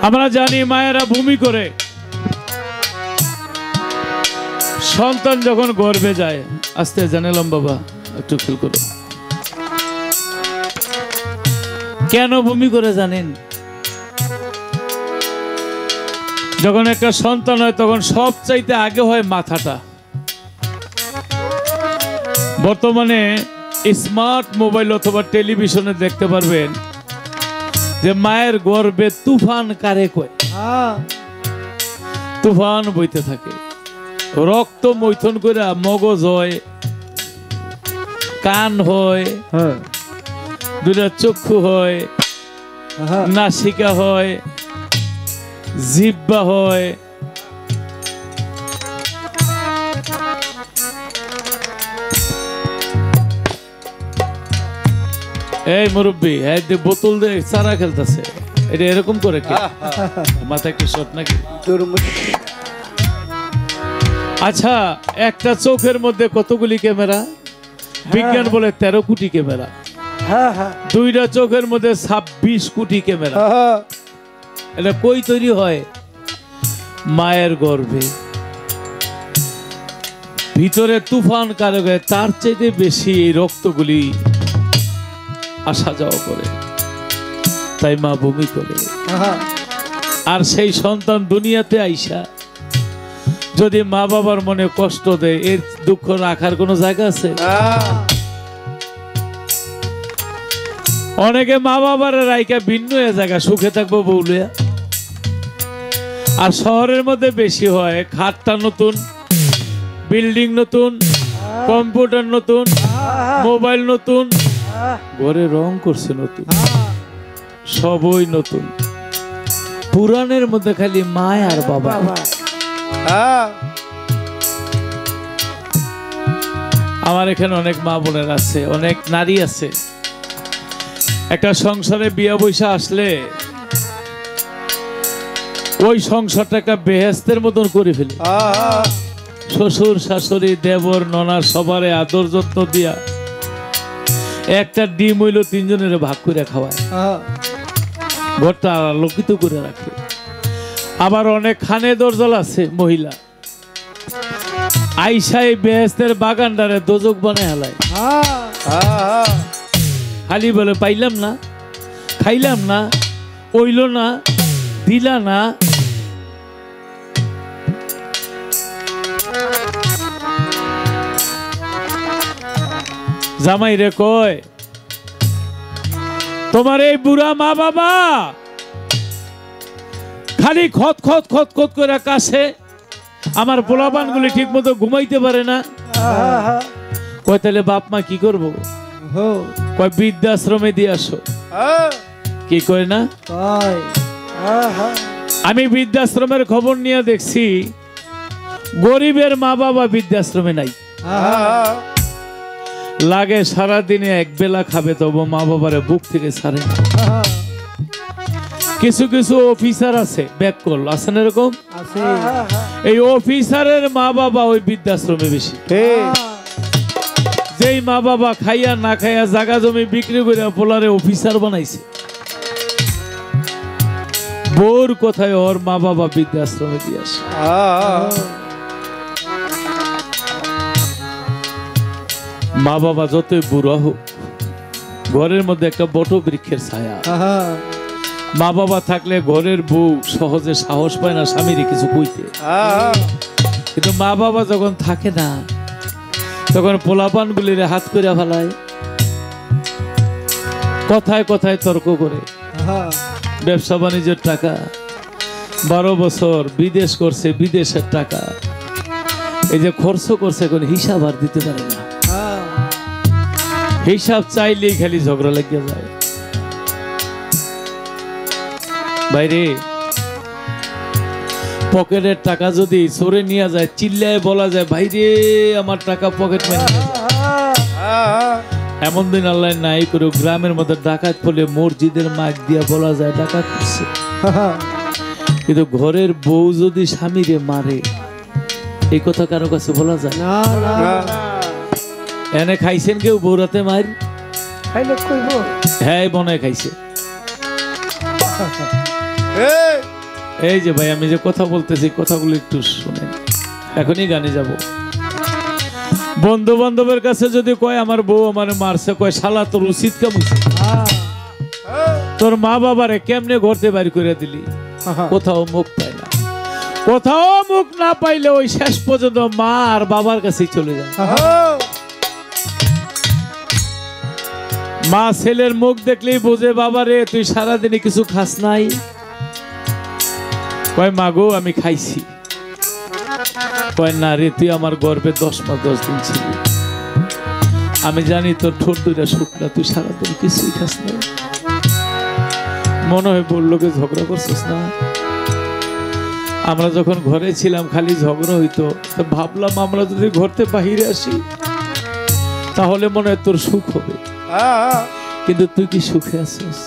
আমরা জানি মায়েরা ভূমি করে সন্তান যখন গর্ভে যায়, আস্তে জানালাম বাবা একটু খেয়াল করো, কেন ভূমি করে জানেন? যখন একটা সন্তান হয় তখন সব চাইতে আগে হয় মাথাটা। বর্তমানে স্মার্ট মোবাইল অথবা টেলিভিশনে দেখতে পারবেন যে মায়ের গর্ভে তুফান কারে কয়, তুফান বইতে থাকে, রক্ত মৈথন করে মগজ হয়, কান হয়, দুটা চক্ষু হয়, নাসিকা হয়, জিহ্বা হয়, এই মুরব্বী বোতল দিয়ে চারা খেলতেছে, এটা এরকম করে কি মাথা একটু শট নাকি? আচ্ছা, একটা চোখের মধ্যে কতগুলি ক্যামেরা? বিজ্ঞান বলে 13 কোটি ক্যামেরা। দুইটা চোখের মধ্যে 26 কোটি ক্যামেরা। এটা কই তৈরি হয়? মায়ের গর্ভে। ভিতরে তুফান কারকে তার চাইতে বেশি এই রক্তগুলি আসা যাওয়া করে, তাই মা ভূমি করে। আর সেই সন্তান দুনিয়াতে আইসা যদি মা বাবার মনে কষ্ট দেয়, এর দুঃখ রাখার কোনো জায়গা আছে? অনেকে মা বাবার রাইকা ভিন্ন জায়গা সুখে থাকবো বউলিয়া। আর শহরের মধ্যে বেশি হয়, খাটটা নতুন, বিল্ডিং নতুন, কম্পিউটার নতুন, মোবাইল নতুন, ঘরে রং করছে নতুন, সবই নতুন, পুরানের মধ্যে খালি মা আর বাবা। আমার এখানে অনেক মা বোনের আছে, অনেক নারী আছে, একটা সংসারে বিয়া বৈশা আসলে ওই সংসারটা একটা বেহেস্তের মতন করে ফেলে। শ্বশুর শাশুড়ি দেবর ননার সবারে আদর যত্ন দিয়া একটা ডিম হইল 3 জনের ভাগ করে খাওয়ায়, ঘরটা আলোকিত করে রাখে। আবার অনেক খানে দরজল আছে মহিলা, আইসাই বেহেস্তের বাগানটারে দোজক বানায় হেলায়। খালি বলে পাইলাম না, খাইলাম না, ওইল না, দিলা না। জামাই রে কয়, তোমার এই বুড়া মা বাবা খালি খত খত খত খত করে কাছে, আমার পোলাপান গুলি ঠিক মতো ঘুমাইতে পারে না। কয় তাহলে বাপ মা কি করবো? কয় বৃদ্ধাশ্রমে দিয়ে আসো। কি কয় না? আমি বৃদ্ধাশ্রমের খবর নিয়ে দেখছি, গরিবের মা বাবা বৃদ্ধাশ্রমে নাই। লাগে সারাদিনে এক বেলা খাবে, তবু মা বাবারে বুক থেকে ছাড়ে। কিছু কিছু অফিসার আছে, ব্যাককল আছেন এরকম, এই অফিসারের মা বাবা ওই বৃদ্ধাশ্রমে বেশি। যেই মা বাবা খাইয়া না খাইয়া জায়গা জমি বিক্রি করে পোলারে অফিসার বানাইছে, বোর কোথায় ওর মা বাবা বৃদ্ধাশ্রমে দিয়ে আসে। মা বাবা যতই বুড়া হোক, ঘরের মধ্যে একটা বট বৃক্ষের ছায়া। মা বাবা থাকলে ঘরের বউ সহজে সাহস পায় না স্বামীর কিছু কইতে। কিন্তু মা বাবা যখন থাকে না, তখন পোলাপান গুলিরে হাত করে ফেলায়, কথায় কথায় তর্ক করে। ব্যবসা বাণিজ্যের টাকা, 12 বছর বিদেশ করছে, বিদেশের টাকা এই যে খরচ করছে, এখন হিসাব আর দিতে পারে না। হিসাব চাইলেই খালি ঝগড়া লাগিয়ে যায়। বাইরে পকেটের টাকা যদি চোরে নিয়ে যায়, চিল্লায় বলা যায়, ভাইরে আমার টাকা পকেট মারি নিয়ে যায়। এমন দিন আল্লাহ নাই করে গ্রামের মধ্যে ডাকাত পড়লে মসজিদের মাইক দিয়া বলা যায় ডাকাত করছে। কিন্তু ঘরের বউ যদি স্বামীরে মারে, এই কথা কারো কাছে বলা যায় না। এনে খাইছেন কেউ বৌরাতে মার? হ্যাঁ মনে খাইছে। এই যে ভাই আমি যে কথা বলতেছি কথাগুলো একটু শুনেন, এখনই গানে যাব। বন্ধু বান্ধবের কাছে যদি কয় আমার বউ আমার মারছে, কয় শালা তোর উচিত কেমন, তোর মা বাবারে কেমনে ঘরতে বাড়ি করে দিলি, কোথাও মুখ পায় না, কোথাও মুখ না পাইলে ওই শেষ পর্যন্ত মা আর বাবার কাছেই চলে যায়। মা ছেলের মুখ দেখলেই বোঝে বাবা রে তুই সারাদিনে কিছু খাস নাই, কয় মা গো আমি খাইছি, কয় না রে তুই আমার গর্ভে 10 মাস 10 দিন ছিলি, আমি জানি তোর ঠোঁট দুইটা শুকনা, তুই সারাদিন কিছুই খাস না, মনে হয় বললো কে ঝগড়া করছিস না। আমরা যখন ঘরে ছিলাম খালি ঝগড়া হইতো, ভাবলাম আমরা যদি ঘরতে বাহিরে আসি তাহলে মনে হয় তোর সুখ হবে, কিন্তু তুই কি সুখে আছিস?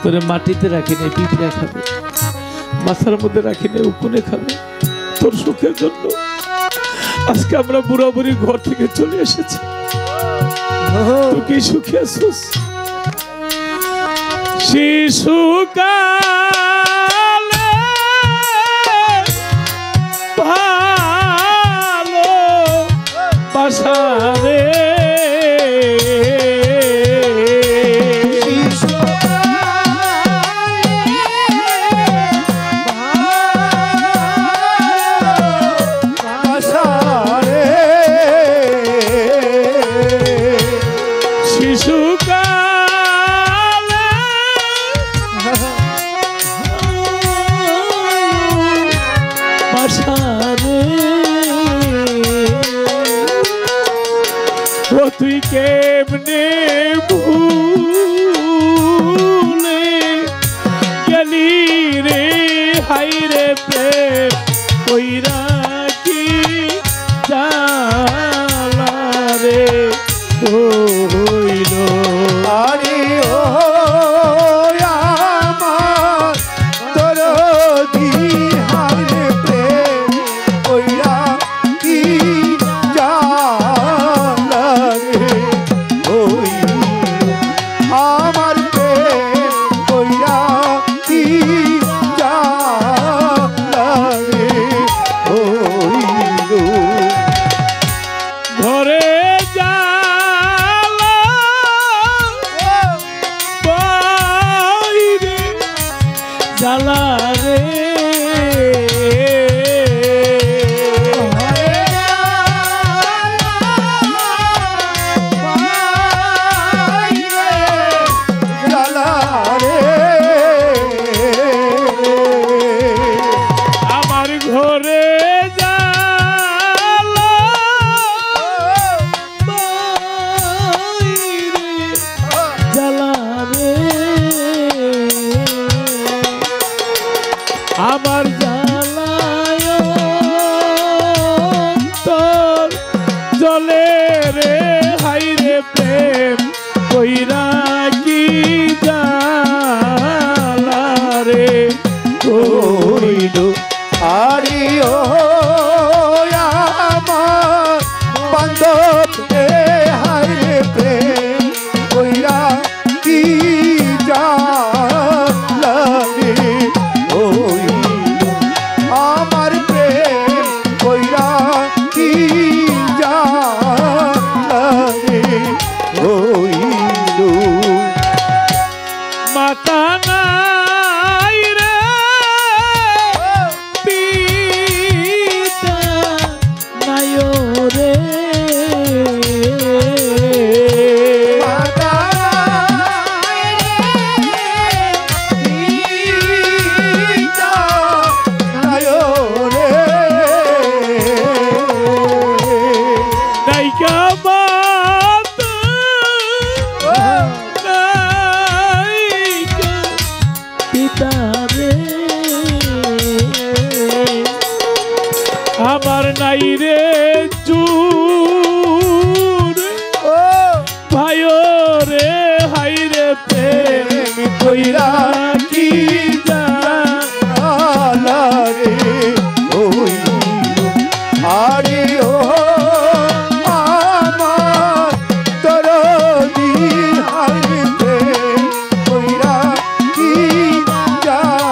তোরে মাটিতে রাখি নাই পিঁপড়া খাবে, মাথার মধ্যে রাখি নাই উকুনে খাবে, তোর সুখের জন্য আজকে আমরা বুড়া বুড়ি ঘর থেকে চলে এসেছি, তুই কি সুখে আছিস? শিশুকালে ভালো বাসারে তুই কেমনে ভুলে গেলি রে, হাই রে প্রেম কইরা কি জালা রে হইল, আরে ও আমার দরদি হাই রে প্রেম কইরা কি জালা রে হইল, আমার প্রেম কইরা কি জালা রে হইল, ঘরে জালা বাইরে জালা রে, জালা রে আমার ঘরে জালা বাইরে জালা রে, আমার জালায় তোর জলে রে, হাই রে প্রেম কইরা কি জালা রে হইল, আরে ও আমার বান্ধব রে হাই রে প্রেম কইরা কি জালা রে হইল, আমার প্রেম কইরা কি জালা রে হইল, মাতা নাই রে পিতা নাই রে, মাতা পিতা নাই রে, নাইকা মাতা নাইকা পিতা রে, আমার নাই রে চুর ভাই রে, হাই রে প্রেম কইরা কি জালা রে হইল, আরে ও আমার দরদি হাই রে প্রেম কইরা কি জালা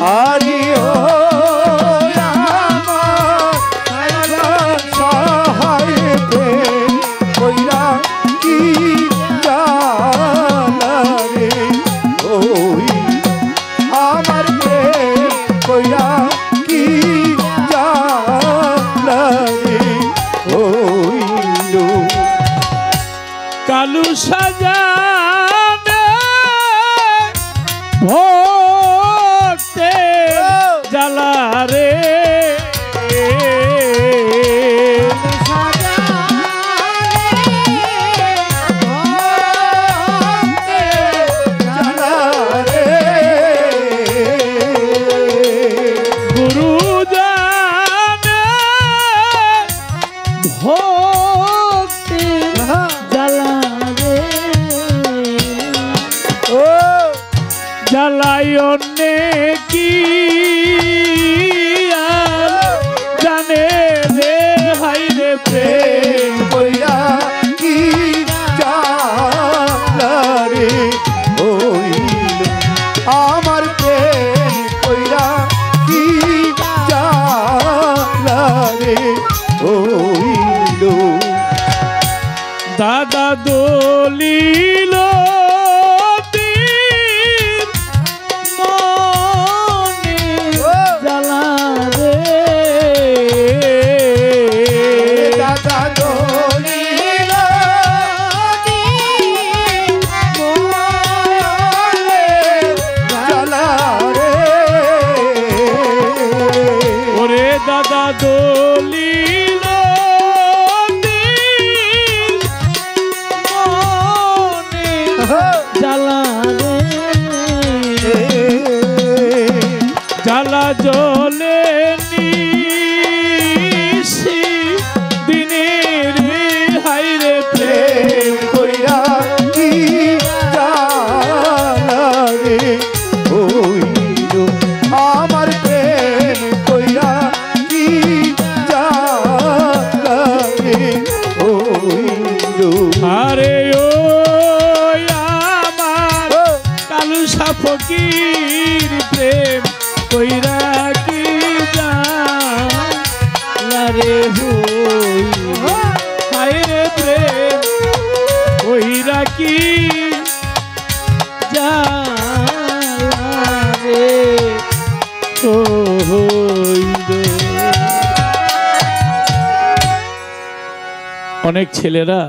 আরে ও আমার সহায় প্রেম কইরা কি জালা রে ওই আমার প্রেম কইরা কি জালা রে ওইলো কালু সাজানে ভক্তে জ্বালা রে জালা রে গুরু জানে ভক্তে জ্বালা রে ও জ্বালাই অনেকি আর জানে রে হাই রে প্রেম প্রেম কইরা কি জালা রে ওইল আমার প্রেম কইরা কি জালা রে ওইল দাদা দলিল তীর মনে জ্বালা রে দাদা দলিল জালা রে ওরে দাদা দলিল তীর মনে জ্বালা রে জ্বালা জলে নিশি দিনে রে হাই রে প্রেম প্রেম কইরা কি জালা রে ওইল আমার প্রেম কইরা কি জালা রে ওইল আরে ও আমার কালু সাফকির প্রেম কইরা কি জালা রে হই হাই রে প্রেম কইরা কি জালা রে হইল। অনেক ছেলেরা